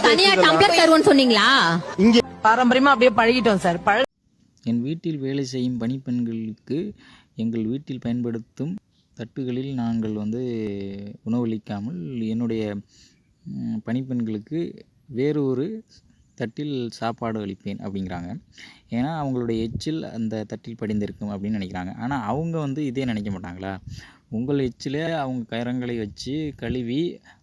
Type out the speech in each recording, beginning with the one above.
தனியா டம்ளர் தருவோம்னு சொன்னீங்களா? இங்க பாரம்பரியமா அப்படியே பழகிட்டோம் சார். என் வீட்டில் வேலை செய்யும் பணிப்பெண்களுக்கு எங்கள் வீட்டில் பயன்படுத்தும் தட்டுகளில் நாங்கள் உணவளிக்காமல் என்னுடைய பணிப்பெண்களுக்கு வேறு ஒரு தட்டில் சாப்பாடு அளிப்பேன் அப்படிங்கிறாங்க. ஏன்னா அவங்களுடைய எச்சில் அந்த தட்டில் படிந்திருக்கும் அப்படின்னு நினைக்கிறாங்க. ஆனால் அவங்க இதே நினைக்க மாட்டாங்களா? உங்கள் எச்சில் அவங்க கரங்களை வச்சு கழுவி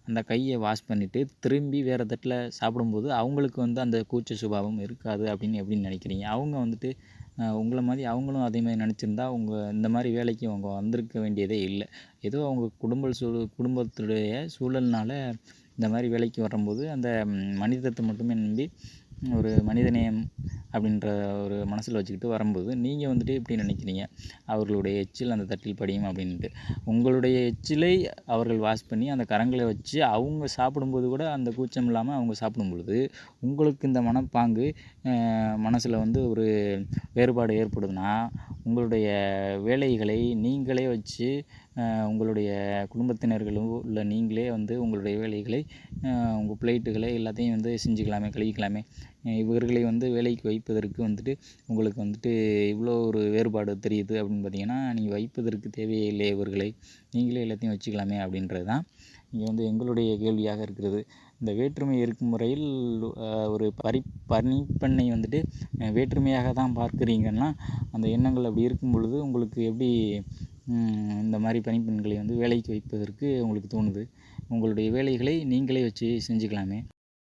அந்த கையை வாஷ் பண்ணிவிட்டு திரும்பி வேறு தட்டில் சாப்பிடும்போது அவங்களுக்கு அந்த கூச்ச சுபாவம் இருக்காது அப்படின்னு எப்படின்னு நினைக்கிறீங்க? அவங்க உங்களை மாதிரி அவங்களும் அதே மாதிரி நினச்சிருந்தா இந்த மாதிரி வேலைக்கு அவங்க வந்திருக்க வேண்டியதே இல்லை. ஏதோ அவங்க குடும்பத்துடைய சூழல்னால் இந்த மாதிரி வேலைக்கு வரும்போது அந்த மனிதத்தை மட்டுமே நம்பி ஒரு மனிதநேயம் அப்படின்ற ஒரு மனசில் வச்சுக்கிட்டு வரும்போது நீங்கள் இப்படி நினைக்கிறீங்க, அவர்களுடைய எச்சில் அந்த தட்டில் படியும் அப்படின்ட்டு. உங்களுடைய எச்சிலை அவர்கள் வாஷ் பண்ணி அந்த கரங்களை வச்சு அவங்க சாப்பிடும்போது கூட அந்த கூச்சம் இல்லாமல் அவங்க சாப்பிடும் பொழுது உங்களுக்கு இந்த மனப்பாங்கு மனசில் ஒரு வேறுபாடு ஏற்படுதுன்னா, உங்களுடைய வேலைகளை நீங்களே வச்சு உங்களுடைய குடும்பத்தினர்களும் இல்லை நீங்களே உங்களுடைய வேலைகளை உங்கள் பிளேட்டுகளை எல்லாத்தையும் செஞ்சுக்கலாமே, கழுவிக்கலாமே. இவர்களை வேலைக்கு வைப்பதற்கு உங்களுக்கு இவ்வளோ ஒரு வேறுபாடு தெரியுது அப்படின்னு பார்த்தீங்கன்னா, நீங்கள் வைப்பதற்கு தேவையே இல்லை, இவர்களை நீங்களே எல்லாத்தையும் வச்சுக்கலாமே அப்படின்றது தான் இங்கே எங்களுடைய கேள்வியாக இருக்கிறது. இந்த வேற்றுமை இருக்கும் முறையில் ஒரு பணிப்பெண்ணை வேற்றுமையாக தான் பார்க்குறீங்கன்னா, அந்த எண்ணங்கள் அப்படி இருக்கும் பொழுது உங்களுக்கு எப்படி இந்த மாதிரி பணிப்பெண்களை வேலைக்கு வைப்பதற்கு உங்களுக்கு தோணுது? உங்களுடைய வேலைகளை நீங்களே வச்சு செஞ்சுக்கலாமே.